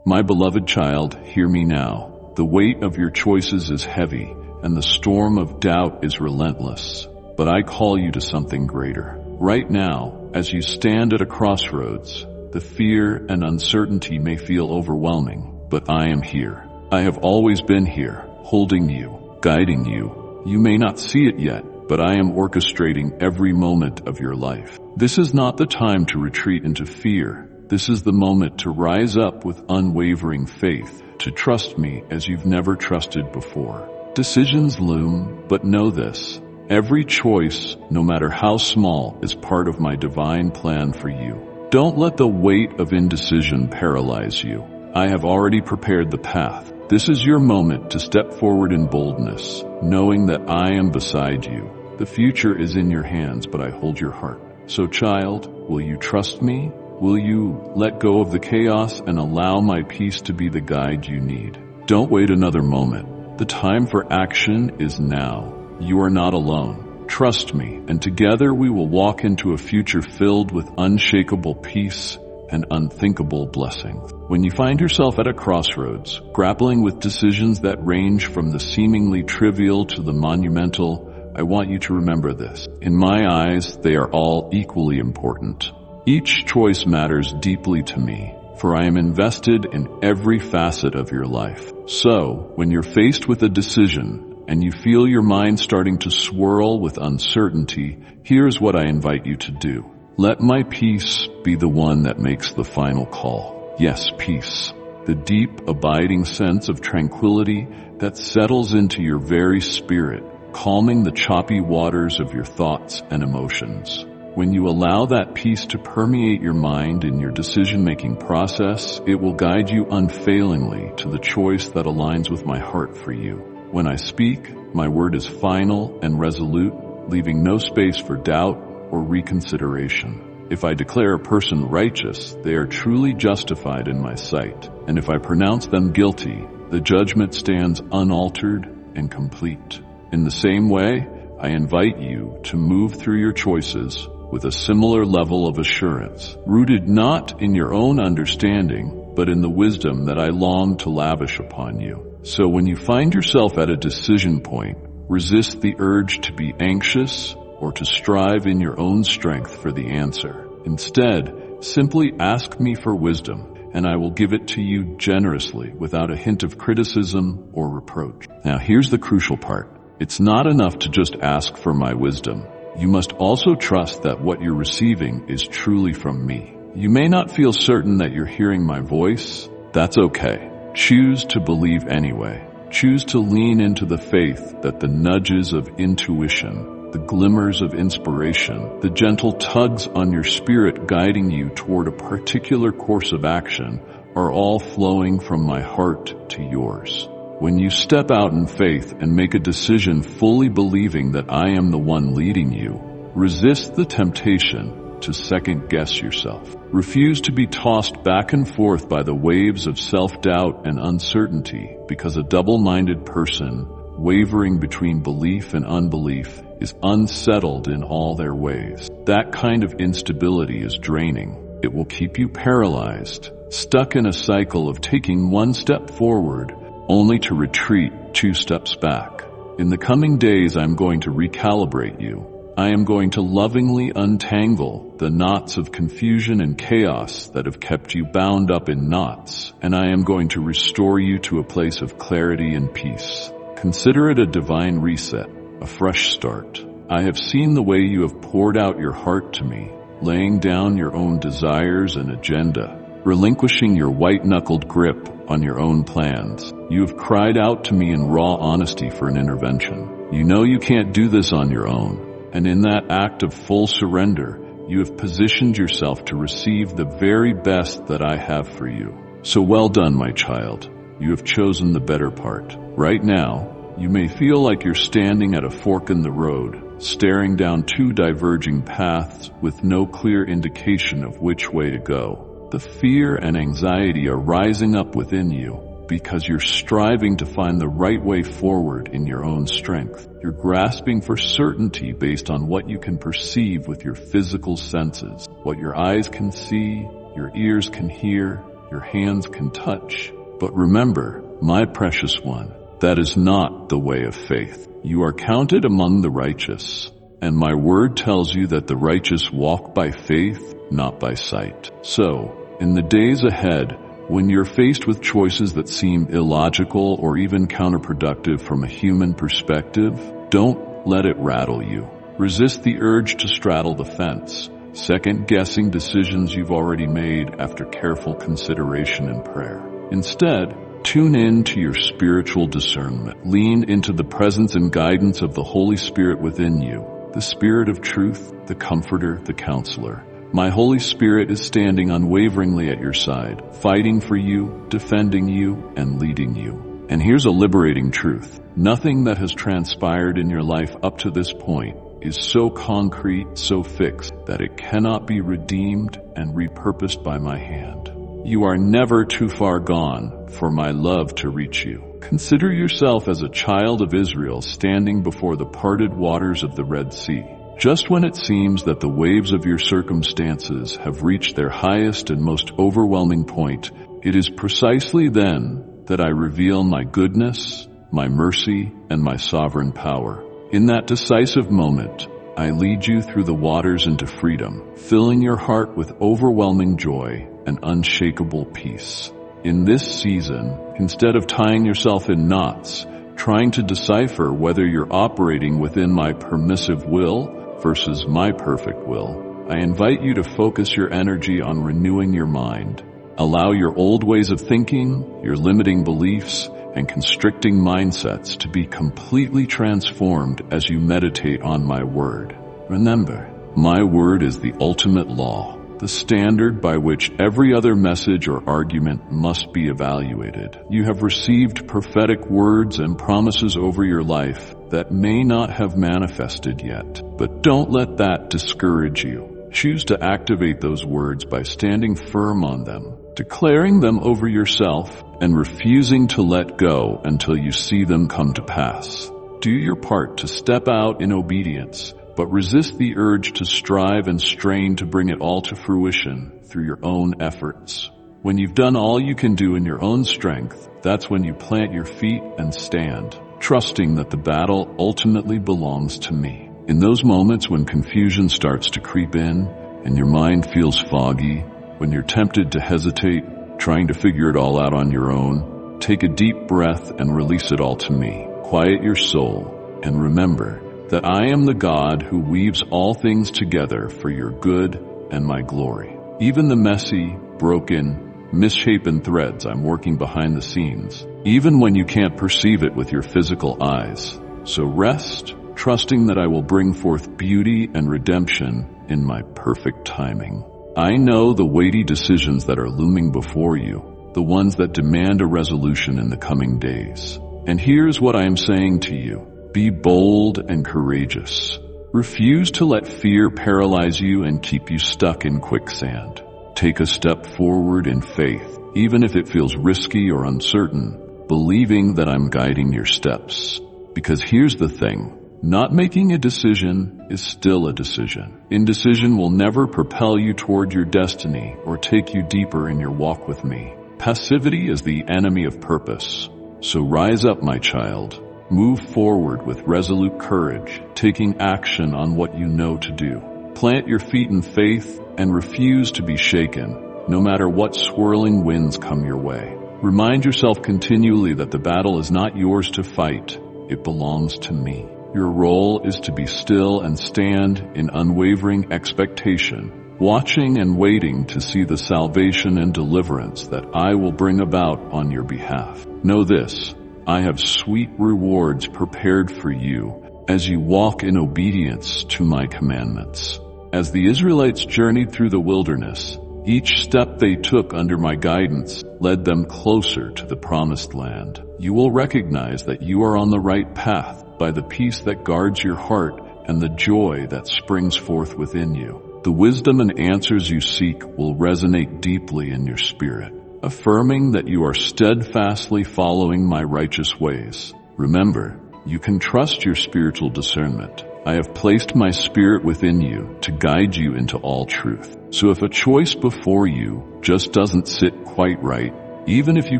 My beloved child, hear me now. The weight of your choices is heavy, and the storm of doubt is relentless. But I call you to something greater. Right now, as you stand at a crossroads, the fear and uncertainty may feel overwhelming, but I am here. I have always been here, holding you, guiding you. You may not see it yet, but I am orchestrating every moment of your life. This is not the time to retreat into fear. This is the moment to rise up with unwavering faith, to trust me as you've never trusted before. Decisions loom, but know this. Every choice, no matter how small, is part of my divine plan for you. Don't let the weight of indecision paralyze you. I have already prepared the path. This is your moment to step forward in boldness, knowing that I am beside you. The future is in your hands, but I hold your heart. So, child, will you trust me? Will you let go of the chaos and allow my peace to be the guide you need? Don't wait another moment. The time for action is now. You are not alone. Trust me, and together we will walk into a future filled with unshakable peace and unthinkable blessings. When you find yourself at a crossroads, grappling with decisions that range from the seemingly trivial to the monumental, I want you to remember this. In my eyes, they are all equally important. Each choice matters deeply to me, for I am invested in every facet of your life. So, when you're faced with a decision, and you feel your mind starting to swirl with uncertainty, here's what I invite you to do. Let my peace be the one that makes the final call. Yes, peace. The deep, abiding sense of tranquility that settles into your very spirit, calming the choppy waters of your thoughts and emotions. When you allow that peace to permeate your mind in your decision-making process, it will guide you unfailingly to the choice that aligns with my heart for you. When I speak, my word is final and resolute, leaving no space for doubt or reconsideration. If I declare a person righteous, they are truly justified in my sight. And if I pronounce them guilty, the judgment stands unaltered and complete. In the same way, I invite you to move through your choices with a similar level of assurance, rooted not in your own understanding, but in the wisdom that I long to lavish upon you. So when you find yourself at a decision point, resist the urge to be anxious or to strive in your own strength for the answer. Instead, simply ask me for wisdom, and I will give it to you generously without a hint of criticism or reproach. Now, here's the crucial part. It's not enough to just ask for my wisdom. You must also trust that what you're receiving is truly from me. You may not feel certain that you're hearing my voice. That's okay. Choose to believe anyway. Choose to lean into the faith that the nudges of intuition, the glimmers of inspiration, the gentle tugs on your spirit guiding you toward a particular course of action are all flowing from my heart to yours. When you step out in faith and make a decision fully believing that I am the one leading you, resist the temptation to second-guess yourself. Refuse to be tossed back and forth by the waves of self-doubt and uncertainty, because a double-minded person, wavering between belief and unbelief, is unsettled in all their ways. That kind of instability is draining. It will keep you paralyzed, stuck in a cycle of taking one step forward, only to retreat 2 steps back. In the coming days, I'm going to recalibrate you. I am going to lovingly untangle the knots of confusion and chaos that have kept you bound up in knots, and I am going to restore you to a place of clarity and peace. Consider it a divine reset, a fresh start. I have seen the way you have poured out your heart to me, laying down your own desires and agenda, relinquishing your white-knuckled grip on your own plans. You have cried out to me in raw honesty for an intervention. You know you can't do this on your own. And in that act of full surrender, you have positioned yourself to receive the very best that I have for you. So well done, my child. You have chosen the better part. Right now, you may feel like you're standing at a fork in the road, staring down 2 diverging paths with no clear indication of which way to go. The fear and anxiety are rising up within you, because you're striving to find the right way forward in your own strength. You're grasping for certainty based on what you can perceive with your physical senses, what your eyes can see, your ears can hear, your hands can touch. But remember, my precious one, that is not the way of faith. You are counted among the righteous, and my word tells you that the righteous walk by faith, not by sight. So, in the days ahead, when you're faced with choices that seem illogical or even counterproductive from a human perspective, don't let it rattle you. Resist the urge to straddle the fence, second-guessing decisions you've already made after careful consideration and prayer. Instead, tune in to your spiritual discernment. Lean into the presence and guidance of the Holy Spirit within you, the Spirit of truth, the Comforter, the Counselor. My Holy Spirit is standing unwaveringly at your side, fighting for you, defending you, and leading you. And here's a liberating truth. Nothing that has transpired in your life up to this point is so concrete, so fixed, that it cannot be redeemed and repurposed by my hand. You are never too far gone for my love to reach you. Consider yourself as a child of Israel standing before the parted waters of the Red Sea. Just when it seems that the waves of your circumstances have reached their highest and most overwhelming point, it is precisely then that I reveal my goodness, my mercy, and my sovereign power. In that decisive moment, I lead you through the waters into freedom, filling your heart with overwhelming joy and unshakable peace. In this season, instead of tying yourself in knots, trying to decipher whether you're operating within my permissive will versus my perfect will, I invite you to focus your energy on renewing your mind. Allow your old ways of thinking, your limiting beliefs, and constricting mindsets to be completely transformed as you meditate on my word. Remember, my word is the ultimate law, the standard by which every other message or argument must be evaluated. You have received prophetic words and promises over your life that may not have manifested yet, but don't let that discourage you. Choose to activate those words by standing firm on them, declaring them over yourself, and refusing to let go until you see them come to pass. Do your part to step out in obedience, but resist the urge to strive and strain to bring it all to fruition through your own efforts. When you've done all you can do in your own strength, that's when you plant your feet and stand, trusting that the battle ultimately belongs to me. In those moments when confusion starts to creep in and your mind feels foggy, when you're tempted to hesitate, trying to figure it all out on your own, take a deep breath and release it all to me. Quiet your soul and remember that I am the God who weaves all things together for your good and my glory. Even the messy, broken, misshapen threads I'm working behind the scenes, even when you can't perceive it with your physical eyes. So rest, trusting that I will bring forth beauty and redemption in my perfect timing. I know the weighty decisions that are looming before you, the ones that demand a resolution in the coming days. And here's what I am saying to you. Be bold and courageous. Refuse to let fear paralyze you and keep you stuck in quicksand. Take a step forward in faith, even if it feels risky or uncertain, believing that I'm guiding your steps. Because here's the thing. Not making a decision is still a decision. Indecision will never propel you toward your destiny or take you deeper in your walk with me. Passivity is the enemy of purpose. So rise up, my child. Move forward with resolute courage, taking action on what you know to do. Plant your feet in faith and refuse to be shaken, no matter what swirling winds come your way. Remind yourself continually that the battle is not yours to fight. It belongs to me. Your role is to be still and stand in unwavering expectation, watching and waiting to see the salvation and deliverance that I will bring about on your behalf. Know this, I have sweet rewards prepared for you as you walk in obedience to my commandments. As the Israelites journeyed through the wilderness, each step they took under my guidance led them closer to the promised land. You will recognize that you are on the right path by the peace that guards your heart and the joy that springs forth within you. The wisdom and answers you seek will resonate deeply in your spirit, affirming that you are steadfastly following my righteous ways. Remember, You can trust your spiritual discernment. I have placed my spirit within you to guide you into all truth. So if a choice before you just doesn't sit quite right, even if you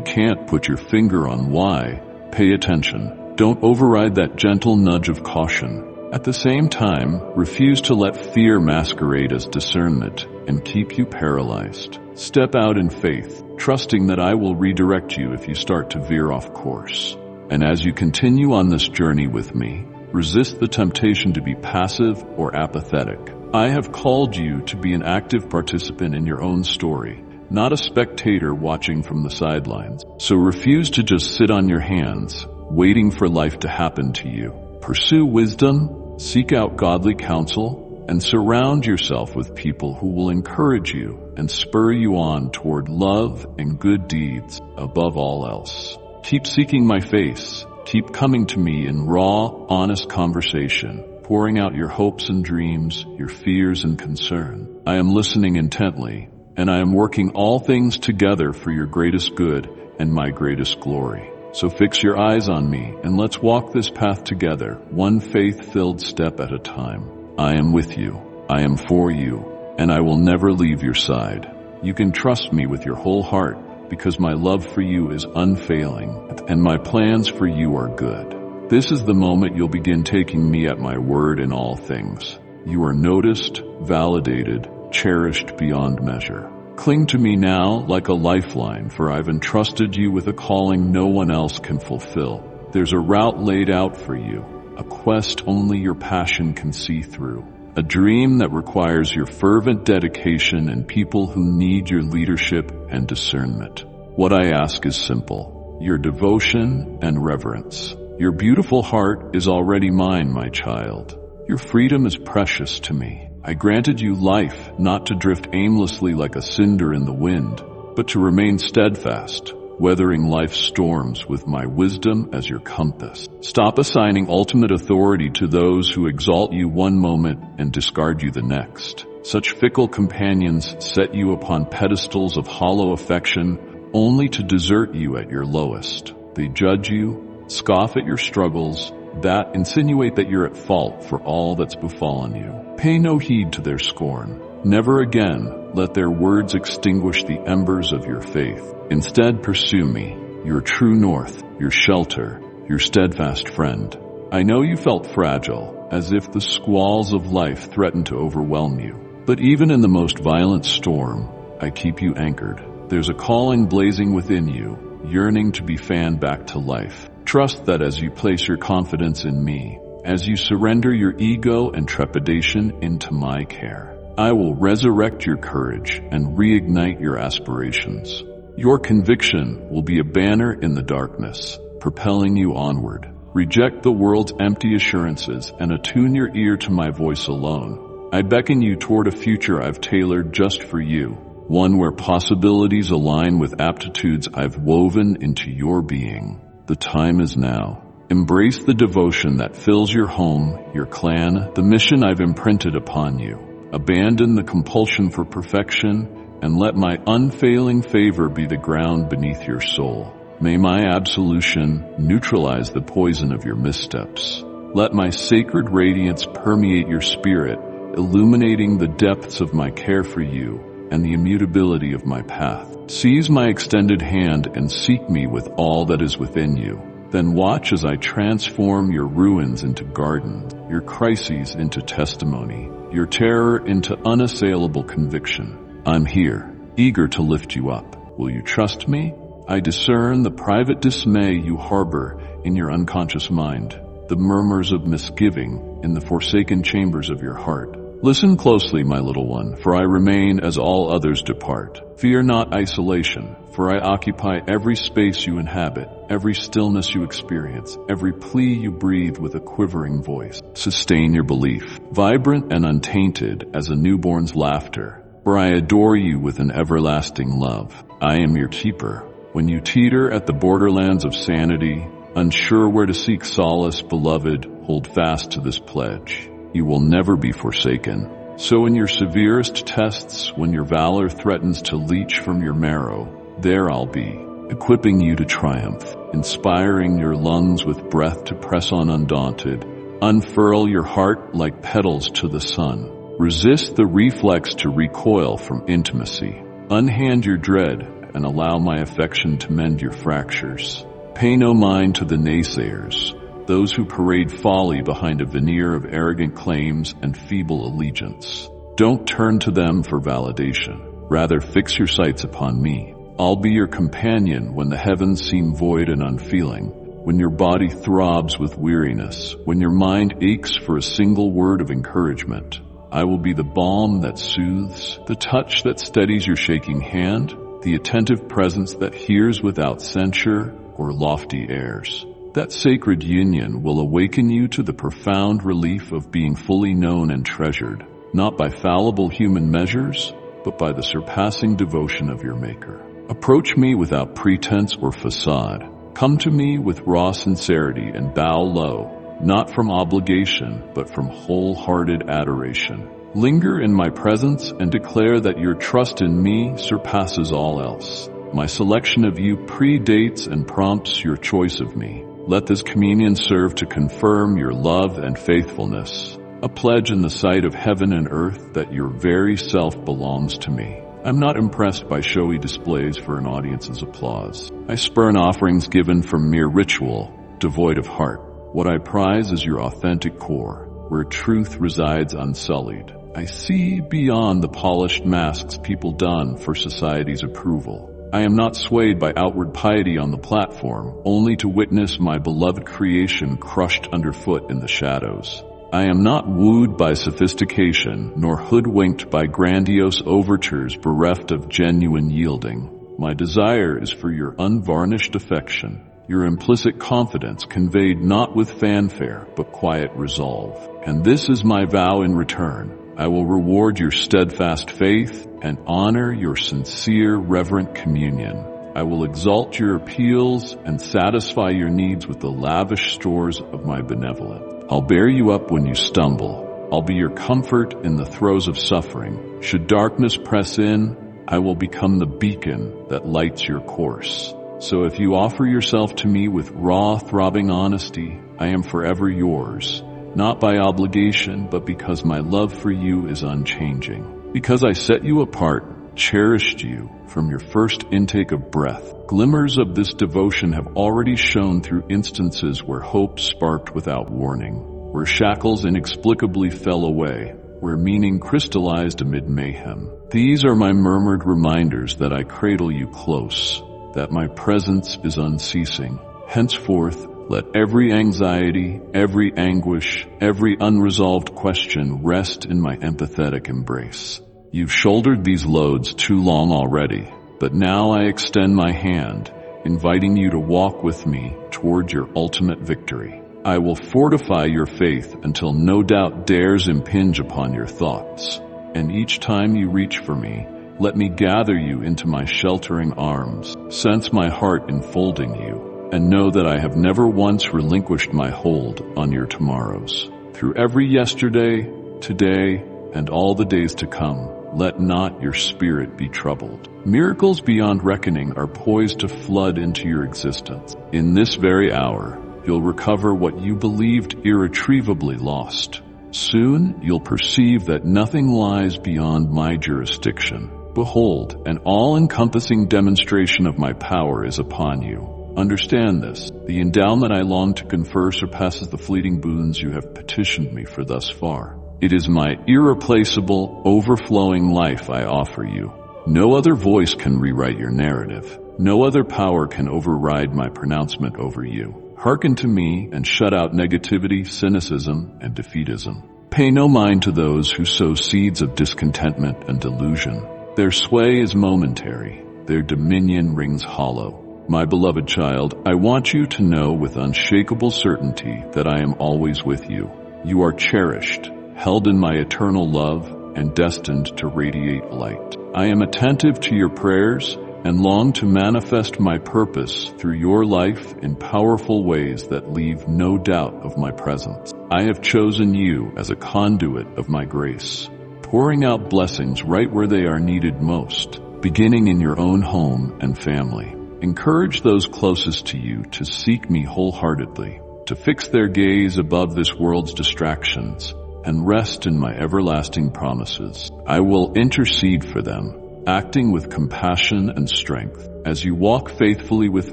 can't put your finger on why, pay attention. Don't override that gentle nudge of caution. At the same time, refuse to let fear masquerade as discernment and keep you paralyzed. Step out in faith, trusting that I will redirect you if you start to veer off course. And as you continue on this journey with me, resist the temptation to be passive or apathetic. I have called you to be an active participant in your own story, not a spectator watching from the sidelines. So refuse to just sit on your hands, waiting for life to happen to you. Pursue wisdom, seek out godly counsel, and surround yourself with people who will encourage you and spur you on toward love and good deeds above all else. Keep seeking my face. Keep coming to me in raw, honest conversation, pouring out your hopes and dreams, your fears and concern. I am listening intently, and I am working all things together for your greatest good and my greatest glory. So fix your eyes on me, and let's walk this path together, one faith-filled step at a time. I am with you, I am for you, and I will never leave your side. You can trust me with your whole heart, because my love for you is unfailing, and my plans for you are good. This is the moment you'll begin taking me at my word in all things. You are noticed, validated, cherished beyond measure. Cling to me now like a lifeline, for I've entrusted you with a calling no one else can fulfill. There's a route laid out for you, a quest only your passion can see through, a dream that requires your fervent dedication and people who need your leadership and discernment. What I ask is simple: your devotion and reverence. Your beautiful heart is already mine, my child. Your freedom is precious to me. I granted you life, not to drift aimlessly like a cinder in the wind, but to remain steadfast, weathering life's storms with my wisdom as your compass. Stop assigning ultimate authority to those who exalt you one moment and discard you the next. Such fickle companions set you upon pedestals of hollow affection only to desert you at your lowest. They judge you, scoff at your struggles, that insinuate that you're at fault for all that's befallen you. Pay no heed to their scorn. Never again let their words extinguish the embers of your faith. Instead, pursue me, your true north, your shelter, your steadfast friend. I know you felt fragile, as if the squalls of life threatened to overwhelm you. But even in the most violent storm, I keep you anchored. There's a calling blazing within you, yearning to be fanned back to life. Trust that as you place your confidence in me, as you surrender your ego and trepidation into my care, I will resurrect your courage and reignite your aspirations. Your conviction will be a banner in the darkness, propelling you onward. Reject the world's empty assurances and attune your ear to my voice alone. I beckon you toward a future I've tailored just for you, one where possibilities align with aptitudes I've woven into your being. The time is now. Embrace the devotion that fills your home, your clan, the mission I've imprinted upon you. Abandon the compulsion for perfection, and let my unfailing favor be the ground beneath your soul. May my absolution neutralize the poison of your missteps. Let my sacred radiance permeate your spirit, illuminating the depths of my care for you and the immutability of my path. Seize my extended hand and seek me with all that is within you. Then watch as I transform your ruins into gardens, your crises into testimony, your terror into unassailable conviction. I'm here, eager to lift you up. Will you trust me? I discern the private dismay you harbor in your unconscious mind, the murmurs of misgiving in the forsaken chambers of your heart. Listen closely, my little one, for I remain as all others depart. Fear not isolation, for I occupy every space you inhabit, every stillness you experience, every plea you breathe with a quivering voice. Sustain your belief, vibrant and untainted as a newborn's laughter, for I adore you with an everlasting love. I am your keeper. When you teeter at the borderlands of sanity, unsure where to seek solace, beloved, hold fast to this pledge. You will never be forsaken. So in your severest tests, when your valor threatens to leach from your marrow, there I'll be, equipping you to triumph, inspiring your lungs with breath to press on undaunted. Unfurl your heart like petals to the sun. Resist the reflex to recoil from intimacy. Unhand your dread and allow my affection to mend your fractures. Pay no mind to the naysayers, those who parade folly behind a veneer of arrogant claims and feeble allegiance. Don't turn to them for validation. Rather, fix your sights upon me. I'll be your companion when the heavens seem void and unfeeling, when your body throbs with weariness, when your mind aches for a single word of encouragement. I will be the balm that soothes, the touch that steadies your shaking hand, the attentive presence that hears without censure or lofty airs. That sacred union will awaken you to the profound relief of being fully known and treasured, not by fallible human measures, but by the surpassing devotion of your Maker. Approach me without pretense or facade. Come to me with raw sincerity and bow low, not from obligation, but from wholehearted adoration. Linger in my presence and declare that your trust in me surpasses all else. My selection of you predates and prompts your choice of me. Let this communion serve to confirm your love and faithfulness, a pledge in the sight of heaven and earth that your very self belongs to me. I'm not impressed by showy displays for an audience's applause. I spurn offerings given from mere ritual, devoid of heart. What I prize is your authentic core, where truth resides unsullied. I see beyond the polished masks people don for society's approval. I am not swayed by outward piety on the platform, only to witness my beloved creation crushed underfoot in the shadows. I am not wooed by sophistication, nor hoodwinked by grandiose overtures bereft of genuine yielding. My desire is for your unvarnished affection, your implicit confidence conveyed not with fanfare, but quiet resolve. And this is my vow in return. I will reward your steadfast faith and honor your sincere, reverent communion. I will exalt your appeals and satisfy your needs with the lavish stores of my benevolence. I'll bear you up when you stumble. I'll be your comfort in the throes of suffering. Should darkness press in, I will become the beacon that lights your course. So if you offer yourself to me with raw, throbbing honesty, I am forever yours. Not by obligation, but because my love for you is unchanging. Because I set you apart, cherished you from your first intake of breath. Glimmers of this devotion have already shone through instances where hope sparked without warning, where shackles inexplicably fell away, where meaning crystallized amid mayhem. These are my murmured reminders that I cradle you close, that my presence is unceasing. Henceforth, let every anxiety, every anguish, every unresolved question rest in my empathetic embrace. You've shouldered these loads too long already, but now I extend my hand, inviting you to walk with me toward your ultimate victory. I will fortify your faith until no doubt dares impinge upon your thoughts. And each time you reach for me, let me gather you into my sheltering arms, sense my heart enfolding you, and know that I have never once relinquished my hold on your tomorrows. Through every yesterday, today, and all the days to come, let not your spirit be troubled. Miracles beyond reckoning are poised to flood into your existence. In this very hour, you'll recover what you believed irretrievably lost. Soon, you'll perceive that nothing lies beyond my jurisdiction. Behold, an all-encompassing demonstration of my power is upon you. Understand this. The endowment I long to confer surpasses the fleeting boons you have petitioned me for thus far. It is my irreplaceable, overflowing life I offer you. No other voice can rewrite your narrative. No other power can override my pronouncement over you. Hearken to me and shut out negativity, cynicism, and defeatism. Pay no mind to those who sow seeds of discontentment and delusion. Their sway is momentary. Their dominion rings hollow. My beloved child, I want you to know with unshakable certainty that I am always with you. You are cherished, held in my eternal love, and destined to radiate light. I am attentive to your prayers and long to manifest my purpose through your life in powerful ways that leave no doubt of my presence. I have chosen you as a conduit of my grace, pouring out blessings right where they are needed most, beginning in your own home and family. Encourage those closest to you to seek me wholeheartedly, to fix their gaze above this world's distractions, and rest in my everlasting promises. I will intercede for them, acting with compassion and strength. As you walk faithfully with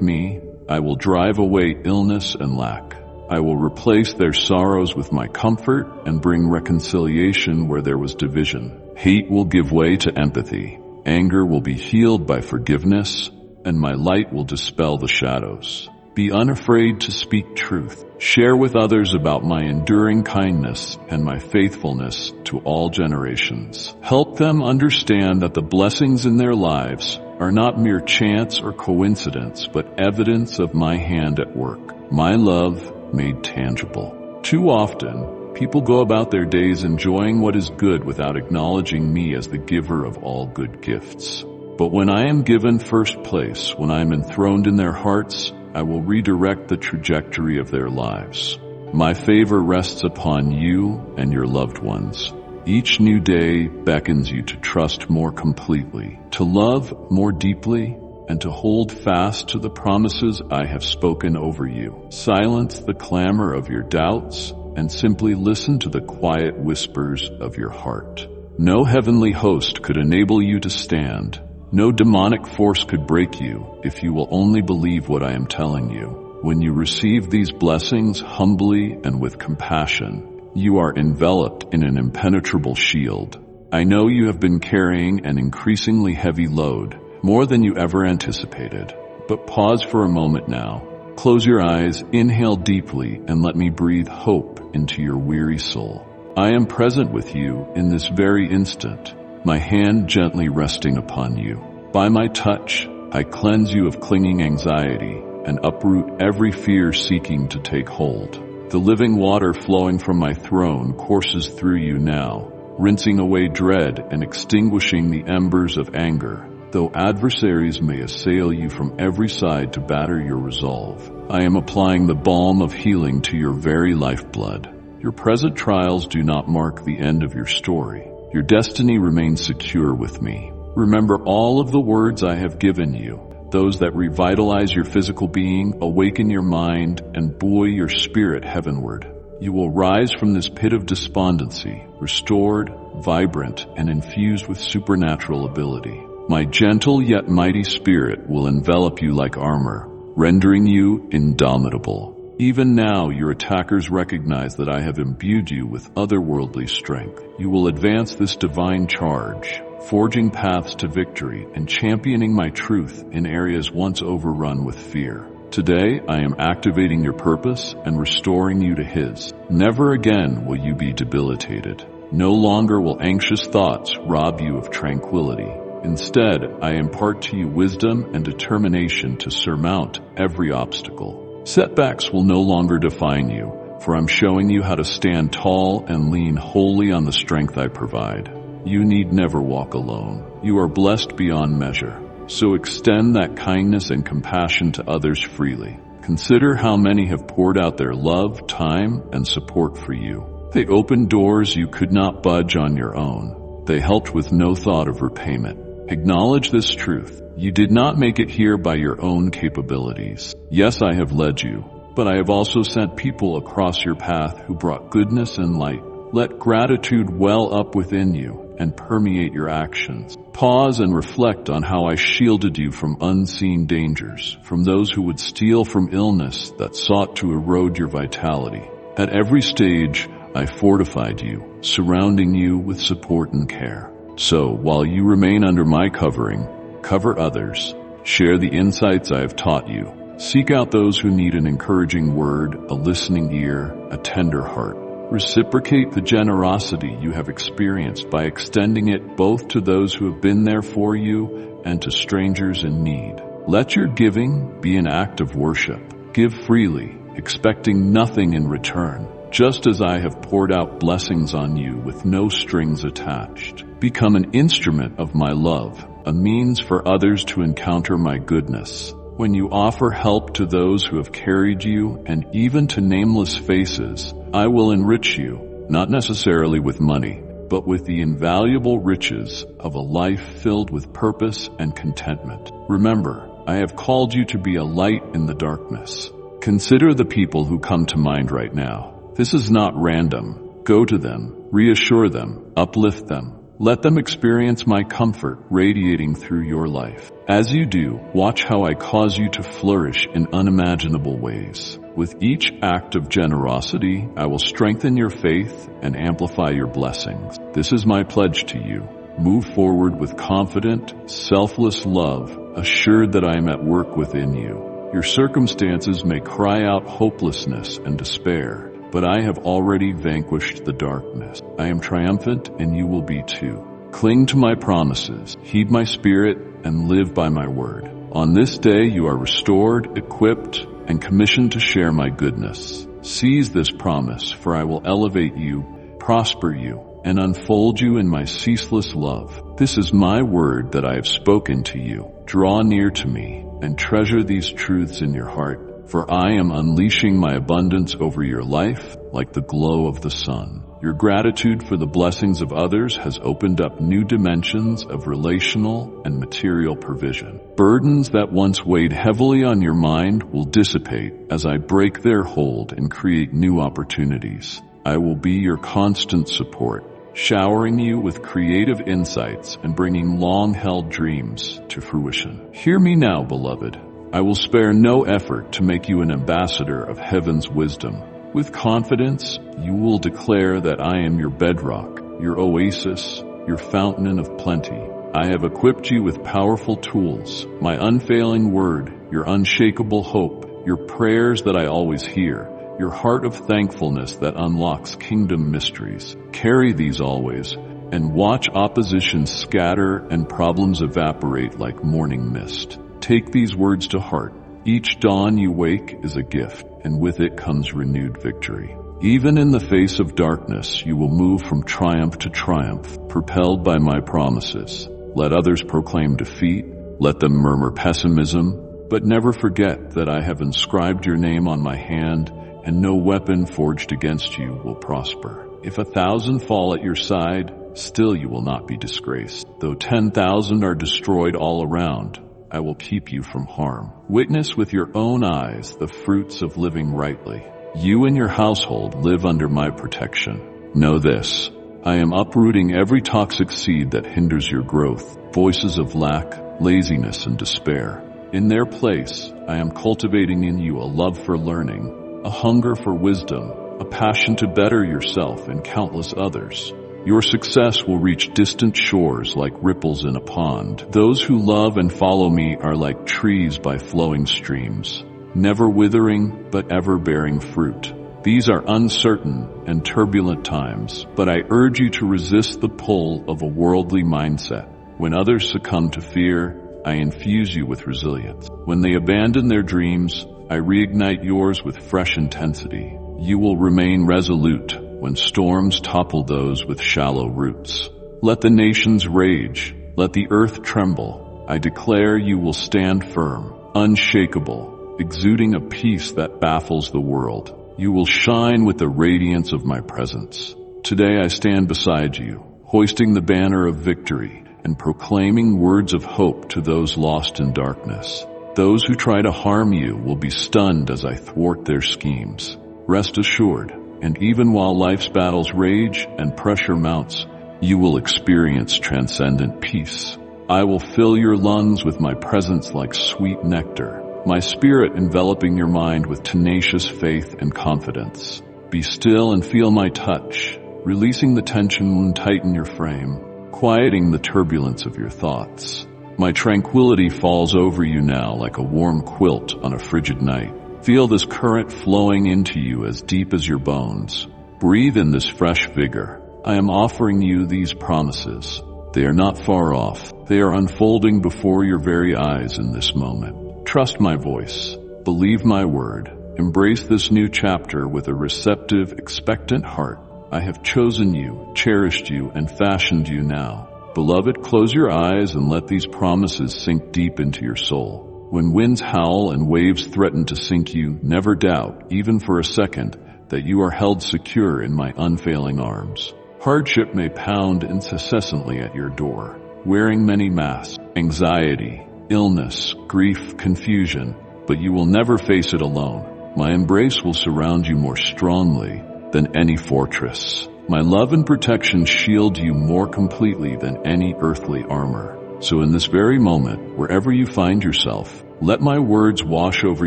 me, I will drive away illness and lack. I will replace their sorrows with my comfort and bring reconciliation where there was division. Hate will give way to empathy. Anger will be healed by forgiveness, and my light will dispel the shadows. Be unafraid to speak truth. Share with others about my enduring kindness and my faithfulness to all generations. Help them understand that the blessings in their lives are not mere chance or coincidence, but evidence of my hand at work, my love made tangible. Too often, people go about their days enjoying what is good without acknowledging me as the giver of all good gifts. But when I am given first place, when I am enthroned in their hearts, I will redirect the trajectory of their lives. My favor rests upon you and your loved ones. Each new day beckons you to trust more completely, to love more deeply, and to hold fast to the promises I have spoken over you. Silence the clamor of your doubts and simply listen to the quiet whispers of your heart. No heavenly host could enable you to stand. No demonic force could break you if you will only believe what I am telling you. When you receive these blessings humbly and with compassion, you are enveloped in an impenetrable shield. I know you have been carrying an increasingly heavy load, more than you ever anticipated. But pause for a moment now. Close your eyes, inhale deeply, and let me breathe hope into your weary soul. I am present with you in this very instant, my hand gently resting upon you. By my touch, I cleanse you of clinging anxiety and uproot every fear seeking to take hold. The living water flowing from my throne courses through you now, rinsing away dread and extinguishing the embers of anger. Though adversaries may assail you from every side to batter your resolve, I am applying the balm of healing to your very lifeblood. Your present trials do not mark the end of your story. Your destiny remains secure with me. Remember all of the words I have given you, those that revitalize your physical being, awaken your mind, and buoy your spirit heavenward. You will rise from this pit of despondency, restored, vibrant, and infused with supernatural ability. My gentle yet mighty spirit will envelop you like armor, rendering you indomitable. Even now, your attackers recognize that I have imbued you with otherworldly strength. You will advance this divine charge, forging paths to victory and championing my truth in areas once overrun with fear. Today, I am activating your purpose and restoring you to His. Never again will you be debilitated. No longer will anxious thoughts rob you of tranquility. Instead, I impart to you wisdom and determination to surmount every obstacle. Setbacks will no longer define you, for I'm showing you how to stand tall and lean wholly on the strength I provide. You need never walk alone. You are blessed beyond measure. So extend that kindness and compassion to others freely. Consider how many have poured out their love, time, and support for you. They opened doors you could not budge on your own. They helped with no thought of repayment. Acknowledge this truth. You did not make it here by your own capabilities. Yes, I have led you, but I have also sent people across your path who brought goodness and light. Let gratitude well up within you and permeate your actions. Pause and reflect on how I shielded you from unseen dangers, from those who would steal from illness that sought to erode your vitality. At every stage, I fortified you, surrounding you with support and care. So, while you remain under my covering, cover others, share the insights I have taught you, seek out those who need an encouraging word, a listening ear, a tender heart. Reciprocate the generosity you have experienced by extending it both to those who have been there for you and to strangers in need. Let your giving be an act of worship. Give freely, expecting nothing in return, just as I have poured out blessings on you with no strings attached. Become an instrument of my love, a means for others to encounter my goodness. When you offer help to those who have carried you and even to nameless faces, I will enrich you, not necessarily with money, but with the invaluable riches of a life filled with purpose and contentment. Remember, I have called you to be a light in the darkness. Consider the people who come to mind right now. This is not random. Go to them, reassure them, uplift them. Let them experience my comfort radiating through your life. As you do, watch how I cause you to flourish in unimaginable ways. With each act of generosity, I will strengthen your faith and amplify your blessings. This is my pledge to you. Move forward with confident, selfless love, assured that I am at work within you. Your circumstances may cry out hopelessness and despair, but I have already vanquished the darkness. I am triumphant, and you will be too. Cling to my promises, heed my spirit, and live by my word. On this day you are restored, equipped, and commissioned to share my goodness. Seize this promise, for I will elevate you, prosper you, and unfold you in my ceaseless love. This is my word that I have spoken to you. Draw near to me, and treasure these truths in your heart, for I am unleashing my abundance over your life like the glow of the sun. Your gratitude for the blessings of others has opened up new dimensions of relational and material provision. Burdens that once weighed heavily on your mind will dissipate as I break their hold and create new opportunities. I will be your constant support, showering you with creative insights and bringing long-held dreams to fruition. Hear me now, beloved. I will spare no effort to make you an ambassador of heaven's wisdom. With confidence, you will declare that I am your bedrock, your oasis, your fountain of plenty. I have equipped you with powerful tools, my unfailing word, your unshakable hope, your prayers that I always hear, your heart of thankfulness that unlocks kingdom mysteries. Carry these always, and watch opposition scatter and problems evaporate like morning mist. Take these words to heart. Each dawn you wake is a gift, and with it comes renewed victory. Even in the face of darkness, you will move from triumph to triumph, propelled by my promises. Let others proclaim defeat, let them murmur pessimism, but never forget that I have inscribed your name on my hand, and no weapon forged against you will prosper. If 1,000 fall at your side, still you will not be disgraced. Though 10,000 are destroyed all around, I will keep you from harm. Witness with your own eyes the fruits of living rightly. You and your household live under my protection. Know this, I am uprooting every toxic seed that hinders your growth, voices of lack, laziness, and despair. In their place, I am cultivating in you a love for learning, a hunger for wisdom, a passion to better yourself and countless others. Your success will reach distant shores like ripples in a pond. Those who love and follow me are like trees by flowing streams, never withering but ever bearing fruit. These are uncertain and turbulent times, but I urge you to resist the pull of a worldly mindset. When others succumb to fear, I infuse you with resilience. When they abandon their dreams, I reignite yours with fresh intensity. You will remain resolute when storms topple those with shallow roots. Let the nations rage, let the earth tremble. I declare you will stand firm, unshakable, exuding a peace that baffles the world. You will shine with the radiance of my presence. Today I stand beside you, hoisting the banner of victory and proclaiming words of hope to those lost in darkness. Those who try to harm you will be stunned as I thwart their schemes. Rest assured, and even while life's battles rage and pressure mounts, you will experience transcendent peace. I will fill your lungs with my presence like sweet nectar, my spirit enveloping your mind with tenacious faith and confidence. Be still and feel my touch, releasing the tension and tighten your frame, quieting the turbulence of your thoughts. My tranquility falls over you now like a warm quilt on a frigid night. Feel this current flowing into you as deep as your bones. Breathe in this fresh vigor. I am offering you these promises. They are not far off. They are unfolding before your very eyes in this moment. Trust my voice. Believe my word. Embrace this new chapter with a receptive, expectant heart. I have chosen you, cherished you, and fashioned you now. Beloved, close your eyes and let these promises sink deep into your soul. When winds howl and waves threaten to sink you, never doubt, even for a second, that you are held secure in my unfailing arms. Hardship may pound incessantly at your door, wearing many masks, anxiety, illness, grief, confusion, but you will never face it alone. My embrace will surround you more strongly than any fortress. My love and protection shield you more completely than any earthly armor. So in this very moment, wherever you find yourself, let my words wash over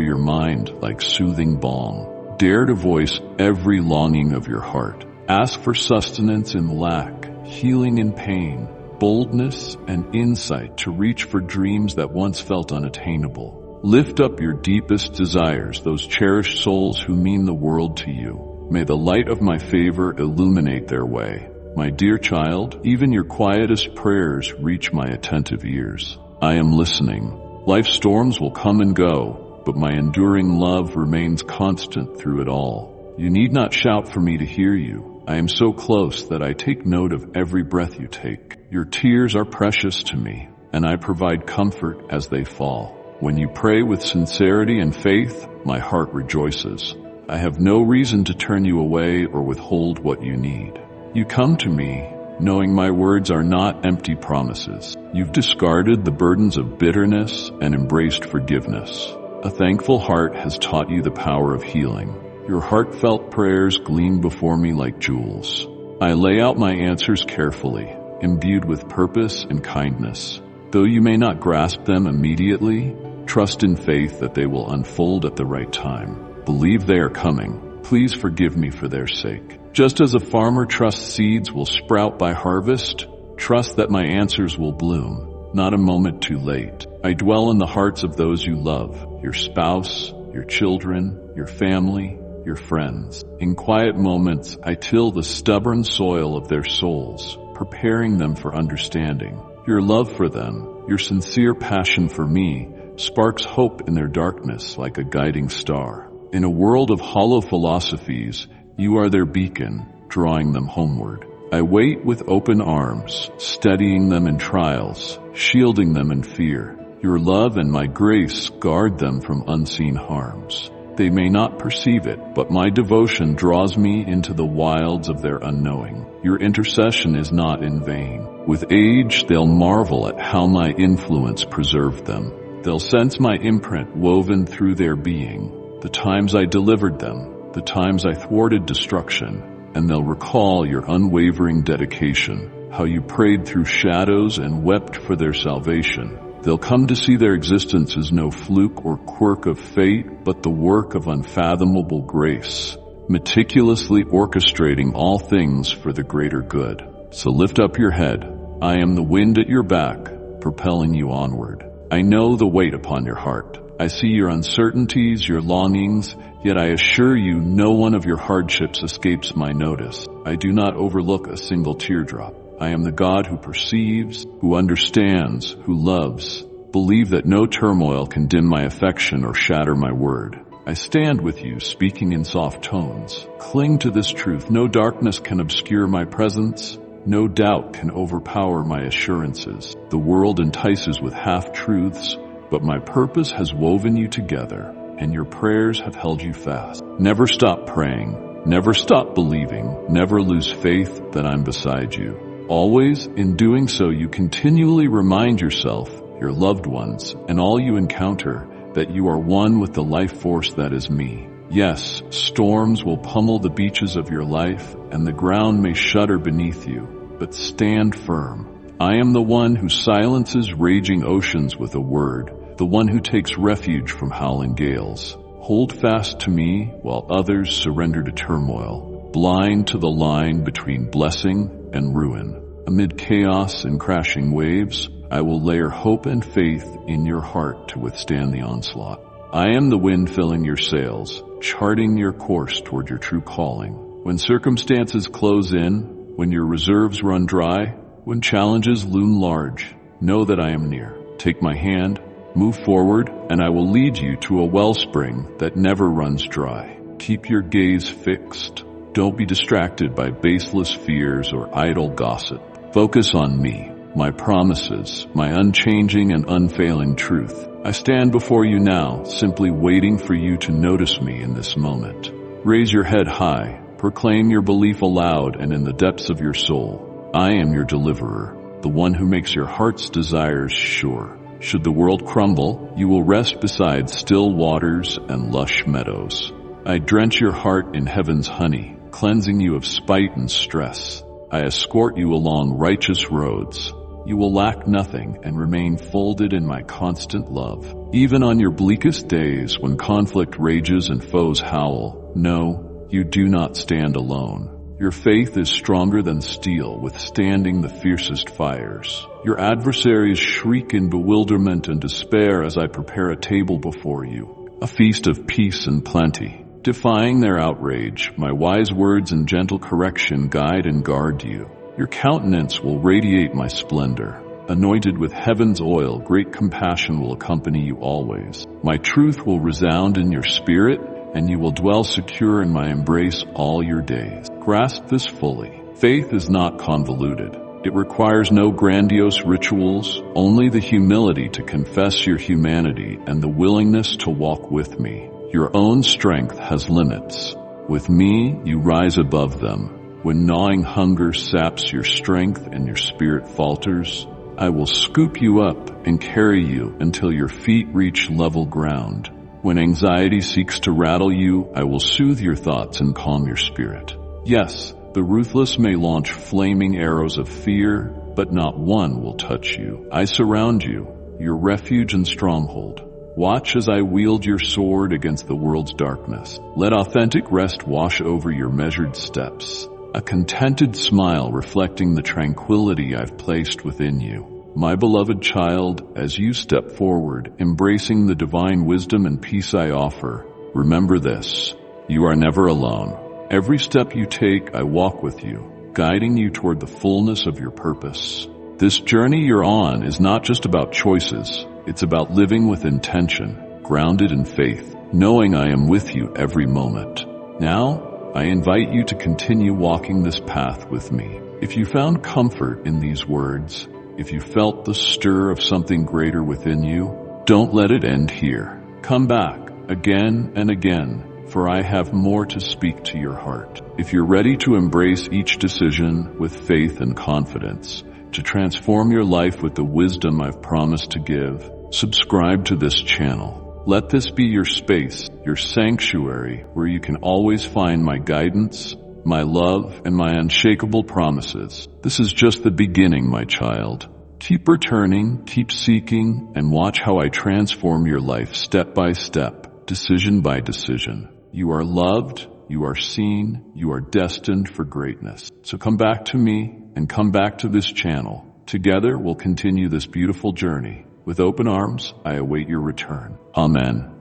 your mind like soothing balm. Dare to voice every longing of your heart. Ask for sustenance in lack, healing in pain, boldness and insight to reach for dreams that once felt unattainable. Lift up your deepest desires, those cherished souls who mean the world to you. May the light of my favor illuminate their way. My dear child, even your quietest prayers reach my attentive ears. I am listening. Life's storms will come and go, but my enduring love remains constant through it all. You need not shout for me to hear you. I am so close that I take note of every breath you take. Your tears are precious to me, and I provide comfort as they fall. When you pray with sincerity and faith, my heart rejoices. I have no reason to turn you away or withhold what you need. You come to me, knowing my words are not empty promises. You've discarded the burdens of bitterness and embraced forgiveness. A thankful heart has taught you the power of healing. Your heartfelt prayers gleam before me like jewels. I lay out my answers carefully, imbued with purpose and kindness. Though you may not grasp them immediately, trust in faith that they will unfold at the right time. Believe they are coming. Please forgive me for their sake. Just as a farmer trusts seeds will sprout by harvest, trust that my answers will bloom, not a moment too late. I dwell in the hearts of those you love, your spouse, your children, your family, your friends. In quiet moments, I till the stubborn soil of their souls, preparing them for understanding. Your love for them, your sincere passion for me, sparks hope in their darkness like a guiding star. In a world of hollow philosophies, you are their beacon, drawing them homeward. I wait with open arms, steadying them in trials, shielding them in fear. Your love and my grace guard them from unseen harms. They may not perceive it, but my devotion draws me into the wilds of their unknowing. Your intercession is not in vain. With age, they'll marvel at how my influence preserved them. They'll sense my imprint woven through their being, the times I delivered them, the times I thwarted destruction, and they'll recall your unwavering dedication, how you prayed through shadows and wept for their salvation. They'll come to see their existence as no fluke or quirk of fate, but the work of unfathomable grace, meticulously orchestrating all things for the greater good. So lift up your head. I am the wind at your back, propelling you onward. I know the weight upon your heart. I see your uncertainties, your longings, yet I assure you no one of your hardships escapes my notice. I do not overlook a single teardrop. I am the God who perceives, who understands, who loves. Believe that no turmoil can dim my affection or shatter my word. I stand with you, speaking in soft tones. Cling to this truth. No darkness can obscure my presence. No doubt can overpower my assurances. The world entices with half-truths, but my purpose has woven you together, and your prayers have held you fast. Never stop praying. Never stop believing. Never lose faith that I'm beside you. Always, in doing so, you continually remind yourself, your loved ones, and all you encounter, that you are one with the life force that is me. Yes, storms will pummel the beaches of your life, and the ground may shudder beneath you, but stand firm. I am the one who silences raging oceans with a word, the one who takes refuge from howling gales. Hold fast to me while others surrender to turmoil, blind to the line between blessing and ruin. Amid chaos and crashing waves, I will layer hope and faith in your heart to withstand the onslaught. I am the wind filling your sails, charting your course toward your true calling. When circumstances close in, when your reserves run dry, when challenges loom large, know that I am near. Take my hand, move forward, and I will lead you to a wellspring that never runs dry. Keep your gaze fixed. Don't be distracted by baseless fears or idle gossip. Focus on me, my promises, my unchanging and unfailing truth. I stand before you now, simply waiting for you to notice me in this moment. Raise your head high, proclaim your belief aloud and in the depths of your soul. I am your deliverer, the one who makes your heart's desires sure. Should the world crumble, you will rest beside still waters and lush meadows. I drench your heart in heaven's honey, cleansing you of spite and stress. I escort you along righteous roads. You will lack nothing and remain folded in my constant love. Even on your bleakest days when conflict rages and foes howl, no, you do not stand alone. Your faith is stronger than steel, withstanding the fiercest fires. Your adversaries shriek in bewilderment and despair as I prepare a table before you, a feast of peace and plenty. Defying their outrage, my wise words and gentle correction guide and guard you. Your countenance will radiate my splendor. Anointed with heaven's oil, great compassion will accompany you always. My truth will resound in your spirit, and you will dwell secure in my embrace all your days. Grasp this fully. Faith is not convoluted. It requires no grandiose rituals, only the humility to confess your humanity and the willingness to walk with me. Your own strength has limits. With me, you rise above them. When gnawing hunger saps your strength and your spirit falters, I will scoop you up and carry you until your feet reach level ground. When anxiety seeks to rattle you, I will soothe your thoughts and calm your spirit. Yes, the ruthless may launch flaming arrows of fear, but not one will touch you. I surround you, your refuge and stronghold. Watch as I wield your sword against the world's darkness. Let authentic rest wash over your measured steps, a contented smile reflecting the tranquility I've placed within you. My beloved child, as you step forward, embracing the divine wisdom and peace I offer, remember this: you are never alone. Every step you take, I walk with you, guiding you toward the fullness of your purpose. This journey you're on is not just about choices. It's about living with intention, grounded in faith, knowing I am with you every moment. Now, I invite you to continue walking this path with me. If you found comfort in these words, if you felt the stir of something greater within you, don't let it end here. Come back again and again, for I have more to speak to your heart. If you're ready to embrace each decision with faith and confidence, to transform your life with the wisdom I've promised to give, subscribe to this channel. Let this be your space, your sanctuary, where you can always find my guidance, my love, and my unshakable promises. This is just the beginning, my child. Keep returning, keep seeking, and watch how I transform your life step by step, decision by decision. You are loved, you are seen, you are destined for greatness. So come back to me and come back to this channel. Together, we'll continue this beautiful journey. With open arms, I await your return. Amen.